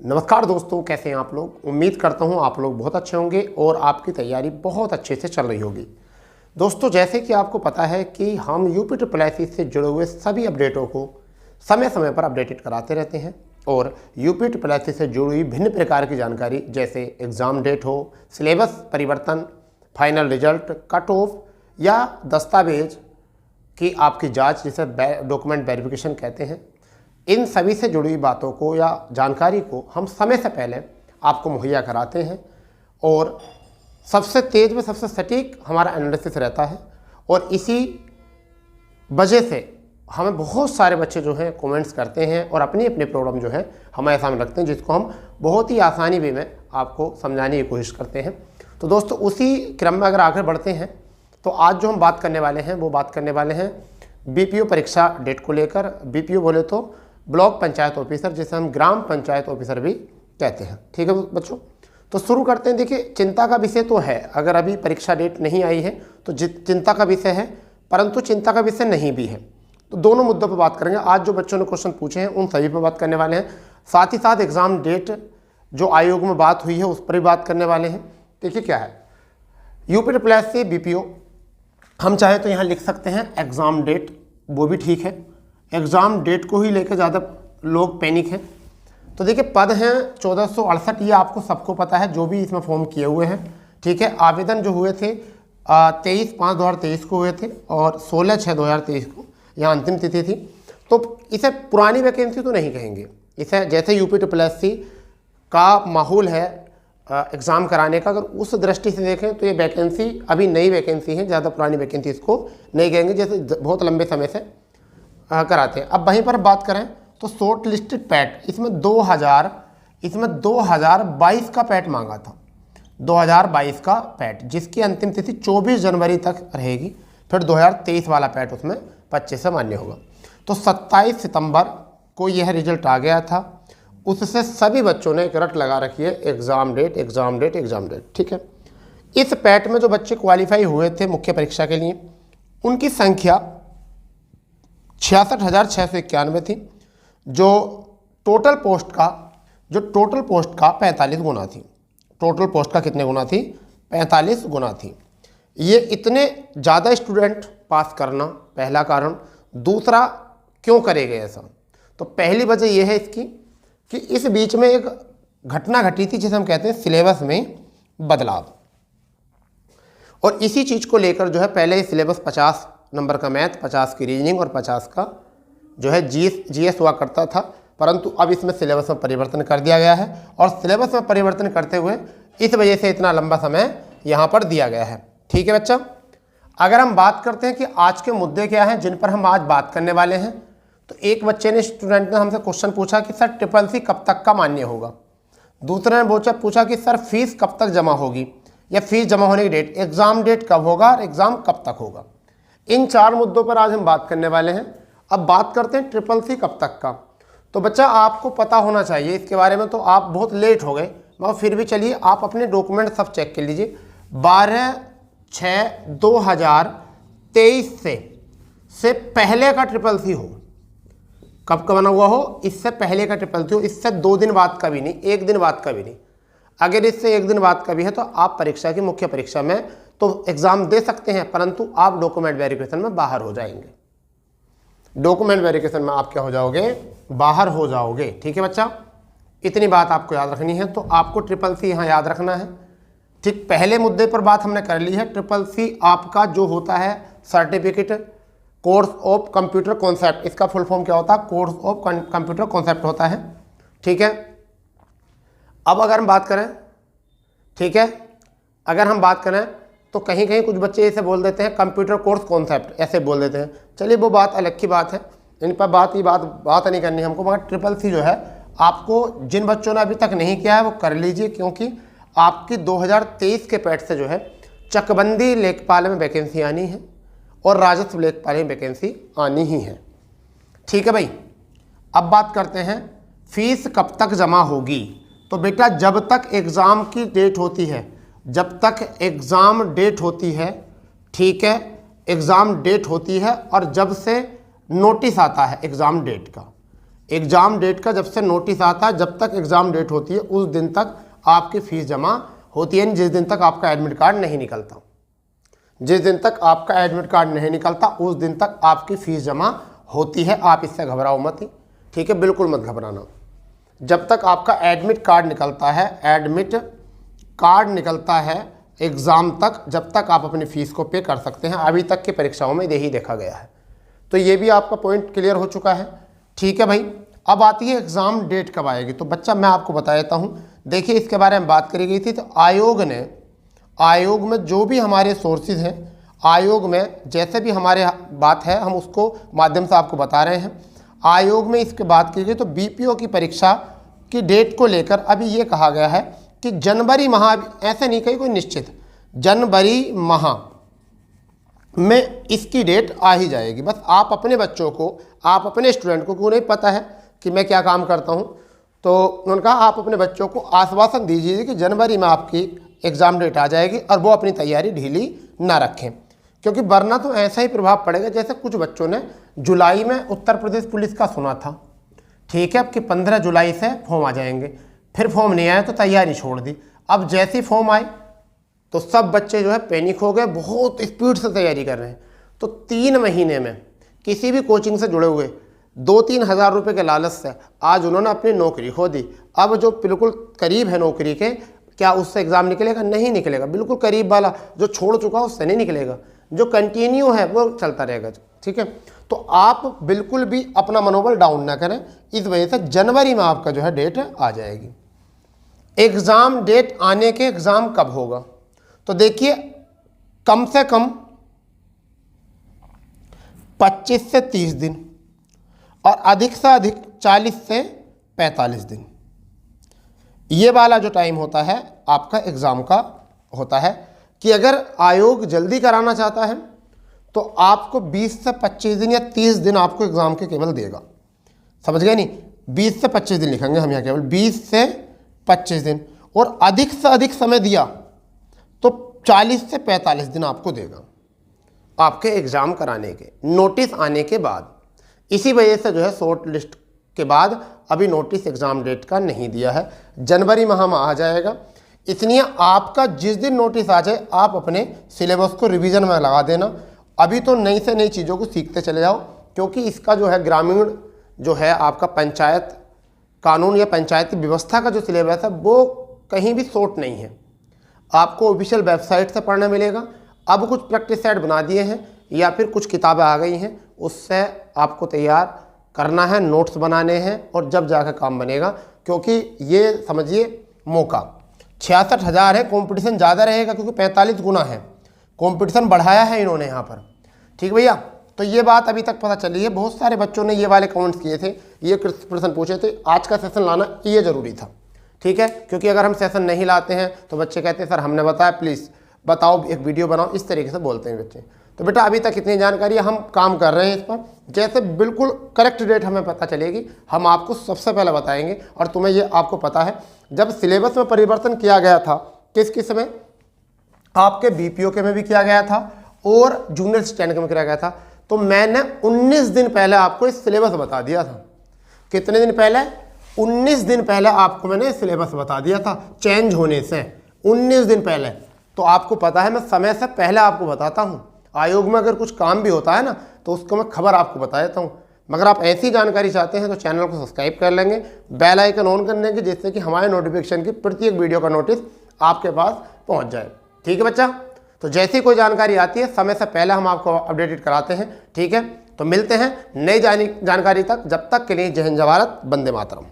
नमस्कार दोस्तों, कैसे हैं आप लोग। उम्मीद करता हूं आप लोग बहुत अच्छे होंगे और आपकी तैयारी बहुत अच्छे से चल रही होगी। दोस्तों, जैसे कि आपको पता है कि हम यूपी से जुड़े हुए सभी अपडेटों को समय समय पर अपडेटेड कराते रहते हैं और यूपी से जुड़ी हुई भिन्न प्रकार की जानकारी जैसे एग्ज़ाम डेट हो, सिलेबस परिवर्तन, फाइनल रिजल्ट, कट ऑफ या दस्तावेज की आपकी जाँच, जिसे डॉक्यूमेंट वेरिफिकेशन कहते हैं, इन सभी से जुड़ी बातों को या जानकारी को हम समय से पहले आपको मुहैया कराते हैं और सबसे तेज़ में सबसे सटीक हमारा एनालिसिस रहता है। और इसी वजह से हमें बहुत सारे बच्चे जो हैं कमेंट्स करते हैं और अपनी अपनी प्रॉब्लम जो है हमारे सामने रखते हैं, जिसको हम बहुत ही आसानी वे में आपको समझाने की कोशिश करते हैं। तो दोस्तों, उसी क्रम में अगर आगे बढ़ते हैं तो आज जो हम बात करने वाले हैं वो बात करने वाले हैं बीपीओ परीक्षा डेट को लेकर। बीपीओ बोले तो ब्लॉक पंचायत ऑफिसर, जिसे हम ग्राम पंचायत ऑफिसर भी कहते हैं। ठीक है बच्चों, तो शुरू करते हैं। देखिए, चिंता का विषय तो है, अगर अभी परीक्षा डेट नहीं आई है तो चिंता का विषय है, परंतु चिंता का विषय नहीं भी है। तो दोनों मुद्दों पर बात करेंगे। आज जो बच्चों ने क्वेश्चन पूछे हैं उन सभी पर बात करने वाले हैं। साथ ही साथ एग्ज़ाम डेट जो आयोग में बात हुई है उस पर भी बात करने वाले हैं। देखिए क्या है, यूपी से बीपीओ हम चाहे तो यहाँ लिख सकते हैं एग्ज़ाम डेट, वो भी ठीक है। एग्ज़ाम डेट को ही लेकर ज़्यादा लोग पैनिक हैं। तो देखिए, पद हैं 1468, ये आपको सबको पता है जो भी इसमें फॉर्म किए हुए हैं। ठीक है, आवेदन जो हुए थे 23/5/2023 को हुए थे और 16/6/2023 को यहाँ अंतिम तिथि थी। तो इसे पुरानी वैकेंसी तो नहीं कहेंगे, इसे जैसे यूपी का माहौल है एग्ज़ाम कराने का, अगर उस दृष्टि से देखें तो ये वैकेंसी अभी नई वैकेंसी है, ज़्यादा पुरानी वैकेंसी इसको नहीं कहेंगे, जैसे बहुत लंबे समय से कराते हैं। अब वहीं पर बात करें तो शॉर्ट लिस्टेड पैट, इसमें 2022 का पैट मांगा था, 2022 का पैट, जिसकी अंतिम तिथि 24 जनवरी तक रहेगी। फिर 2023 वाला पैट उसमें 25 से मान्य होगा। तो 27 सितंबर को यह रिजल्ट आ गया था। उससे सभी बच्चों ने एक रट लगा रखी है, exam date exam date exam date. ठीक है, इस पैट में जो बच्चे क्वालिफाई हुए थे मुख्य परीक्षा के लिए, उनकी संख्या 66,691 थी, जो टोटल पोस्ट का 45 गुना थी। टोटल पोस्ट का कितने गुना थी? 45 गुना थी। ये इतने ज़्यादा स्टूडेंट पास करना पहला कारण। दूसरा, क्यों करेंगे ऐसा? तो पहली वजह यह है इसकी कि इस बीच में एक घटना घटी थी जिसे हम कहते हैं सिलेबस में बदलाव, और इसी चीज़ को लेकर जो है पहले सिलेबस 50 नंबर का मैथ, 50 की रीजनिंग और 50 का जो है जीएस हुआ करता था, परंतु अब इसमें सिलेबस में परिवर्तन कर दिया गया है। और सिलेबस में परिवर्तन करते हुए इस वजह से इतना लंबा समय यहाँ पर दिया गया है। ठीक है बच्चा, अगर हम बात करते हैं कि आज के मुद्दे क्या हैं जिन पर हम आज बात करने वाले हैं, तो एक बच्चे ने, स्टूडेंट ने हमसे क्वेश्चन पूछा कि सर ट्रिपल कब तक का मान्य होगा। दूसरे ने पूछा कि सर फीस कब तक जमा होगी या फीस जमा होने की डेट, एग्ज़ाम डेट कब होगा और एग्ज़ाम कब तक होगा। इन चार मुद्दों पर आज हम बात करने वाले हैं। अब बात करते हैं ट्रिपल कब तक का। तो बच्चा, आपको पता होना चाहिए इसके बारे में, तो आप बहुत लेट हो गए, मगर फिर भी चलिए आप अपने डॉक्यूमेंट सब चेक कर लीजिए। 12/6/2023 से पहले का ट्रिपल हो, कब का बना हुआ हो, इससे पहले का ट्रिपल हो, इससे 2 दिन बाद का भी नहीं, 1 दिन बाद का भी नहीं। अगर इससे 1 दिन बाद का भी है तो आप परीक्षा की मुख्य परीक्षा में तो एग्ज़ाम दे सकते हैं, परंतु आप डॉक्यूमेंट वेरिफिकेशन में बाहर हो जाएंगे। डॉक्यूमेंट वेरिफिकेशन में आप क्या हो जाओगे? बाहर हो जाओगे। ठीक है बच्चा, इतनी बात आपको याद रखनी है। तो आपको ट्रिपल यहाँ याद रखना है। ठीक, पहले मुद्दे पर बात हमने कर ली है। ट्रिपल आपका जो होता है certificate course of computer concept, इसका फुल फॉर्म क्या होता है? कोर्स ऑफ कंप्यूटर कॉन्सेप्ट होता है। ठीक है, अब अगर हम बात करें, ठीक है, अगर हम बात करें तो कहीं कहीं कुछ बच्चे ऐसे बोल देते हैं कंप्यूटर कोर्स कॉन्सेप्ट, ऐसे बोल देते हैं। चलिए वो बात अलग की बात है, इन पर बात नहीं करनी हमको। मगर ट्रिपल जो है, आपको जिन बच्चों ने अभी तक नहीं किया है वो कर लीजिए, क्योंकि आपकी 2023 के पैट से जो है चकबंदी लेखपाल में वैकेंसी आनी है और राजस्व लेखपाल में वैकेंसी आनी ही है। ठीक है भाई, अब बात करते हैं फीस कब तक जमा होगी। तो बेटा, जब तक एग्ज़ाम की डेट होती है, जब तक एग्ज़ाम डेट होती है, ठीक है, एग्ज़ाम डेट होती है, और जब से नोटिस आता है एग्ज़ाम डेट का, एग्ज़ाम डेट का जब से नोटिस आता है, जब तक एग्ज़ाम डेट होती है उस दिन तक आपकी फ़ीस जमा होती है। जिस दिन तक आपका एडमिट कार्ड नहीं निकलता, जिस दिन तक आपका एडमिट कार्ड नहीं निकलता उस दिन तक आपकी फ़ीस जमा होती है। आप इससे घबराओ मत ही, ठीक है, बिल्कुल मत घबराना। जब तक आपका एडमिट कार्ड निकलता है, एडमिट कार्ड निकलता है एग्ज़ाम तक, जब तक आप अपनी फ़ीस को पे कर सकते हैं। अभी तक की परीक्षाओं में यही देखा गया है। तो ये भी आपका पॉइंट क्लियर हो चुका है, ठीक है भाई। अब आती है एग्ज़ाम डेट कब आएगी। तो बच्चा मैं आपको बता देता हूँ, देखिए इसके बारे में बात करी गई थी। तो आयोग में जो भी हमारे सोर्सेज हैं, आयोग में जैसे भी हमारे बात है हम उसको माध्यम से आपको बता रहे हैं। आयोग में इसके बात की गई तो बीपीओ की परीक्षा की डेट को लेकर अभी ये कहा गया है कि जनवरी माह, ऐसे नहीं कही कोई निश्चित, जनवरी माह में इसकी डेट आ ही जाएगी। बस आप अपने बच्चों को, आप अपने स्टूडेंट को, क्यों नहीं पता है कि मैं क्या काम करता हूँ, तो उन्होंने कहा आप अपने बच्चों को आश्वासन दीजिए कि जनवरी में आपकी एग्ज़ाम डेट आ जाएगी और वो अपनी तैयारी ढीली ना रखें, क्योंकि वरना तो ऐसा ही प्रभाव पड़ेगा जैसे कुछ बच्चों ने जुलाई में उत्तर प्रदेश पुलिस का सुना था, ठीक है, अब कि 15 जुलाई से फॉर्म आ जाएंगे, फिर फॉर्म नहीं आया तो तैयारी छोड़ दी। अब जैसे ही फॉर्म आए तो सब बच्चे जो है पैनिक हो गए, बहुत स्पीड से तैयारी कर रहे हैं। तो 3 महीने में किसी भी कोचिंग से जुड़े हुए 2-3 हज़ार रुपये के लालच से आज उन्होंने अपनी नौकरी खो दी। अब जो बिल्कुल करीब है नौकरी के, क्या उससे एग्ज़ाम निकलेगा? नहीं निकलेगा। बिल्कुल करीब वाला जो छोड़ चुका उससे नहीं निकलेगा, जो कंटिन्यू है वो चलता रहेगा, ठीक है। तो आप बिल्कुल भी अपना मनोबल डाउन ना करें, इस वजह से जनवरी में आपका जो है डेट आ जाएगी। एग्ज़ाम डेट आने के एग्ज़ाम कब होगा? तो देखिए कम से कम 25 से 30 दिन और अधिक से अधिक 40 से 45 दिन, ये वाला जो टाइम होता है आपका एग्ज़ाम का होता है। कि अगर आयोग जल्दी कराना चाहता है तो आपको 20 से 25 दिन या 30 दिन आपको एग्ज़ाम के केवल देगा, समझ गए नहीं? 20 से 25 दिन लिखेंगे हम यहाँ, केवल 20 से 25 दिन, और अधिक से अधिक समय दिया तो 40 से 45 दिन आपको देगा आपके एग्ज़ाम कराने के नोटिस आने के बाद। इसी वजह से जो है शॉर्ट लिस्ट के बाद अभी नोटिस एग्ज़ाम डेट का नहीं दिया है, जनवरी माह में आ जाएगा। इसलिए आपका जिस दिन नोटिस आ जाए आप अपने सिलेबस को रिवीजन में लगा देना। अभी तो नई से नई चीज़ों को सीखते चले जाओ, क्योंकि इसका जो है ग्रामीण जो है आपका पंचायत कानून या पंचायती व्यवस्था का जो सिलेबस है वो कहीं भी शॉर्ट नहीं है, आपको ऑफिशियल वेबसाइट से पढ़ना मिलेगा। अब कुछ प्रैक्टिस सेट बना दिए हैं या फिर कुछ किताबें आ गई हैं, उससे आपको तैयार करना है, नोट्स बनाने हैं, और जब जाकर काम बनेगा। क्योंकि ये समझिए मौका 66,000 है, कंपटीशन ज़्यादा रहेगा क्योंकि 45 गुना है, कंपटीशन बढ़ाया है इन्होंने यहाँ पर, ठीक भैया। तो ये बात अभी तक पता चली है। बहुत सारे बच्चों ने ये वाले कमेंट्स किए थे, ये प्रश्न पूछे थे, आज का सेशन लाना ये ज़रूरी था, ठीक है। क्योंकि अगर हम सेशन नहीं लाते हैं तो बच्चे कहते हैं सर हमने बताया, प्लीज़ बताओ, एक वीडियो बनाओ, इस तरीके से बोलते हैं बच्चे। तो बेटा अभी तक इतनी जानकारी हम काम कर रहे हैं इस पर, जैसे बिल्कुल करेक्ट डेट हमें पता चलेगी हम आपको सबसे पहले बताएंगे। और तुम्हें ये आपको पता है जब सिलेबस में परिवर्तन किया गया था किस किस में, आपके बीपीओ के में भी किया गया था और जूनियर स्टैंड के में किया गया था, तो मैंने 19 दिन पहले आपको इस सिलेबस बता दिया था। कितने दिन पहले? 19 दिन पहले आपको मैंने सिलेबस बता दिया था, चेंज होने से 19 दिन पहले। तो आपको पता है मैं समय से पहले आपको बताता हूँ। आयोग में अगर कुछ काम भी होता है ना तो उसको मैं खबर आपको बता देता हूँ। मगर आप ऐसी जानकारी चाहते हैं तो चैनल को सब्सक्राइब कर लेंगे, बेल आइकन ऑन कर लेंगे, जिससे कि हमारे नोटिफिकेशन की प्रत्येक वीडियो का नोटिस आपके पास पहुँच जाए, ठीक है बच्चा। तो जैसी कोई जानकारी आती है समय से पहले हम आपको अपडेटेड कराते हैं, ठीक है। तो मिलते हैं नई जानकारी तक, जब तक के लिए जय हिंद, जय भारत, वंदे मातरम।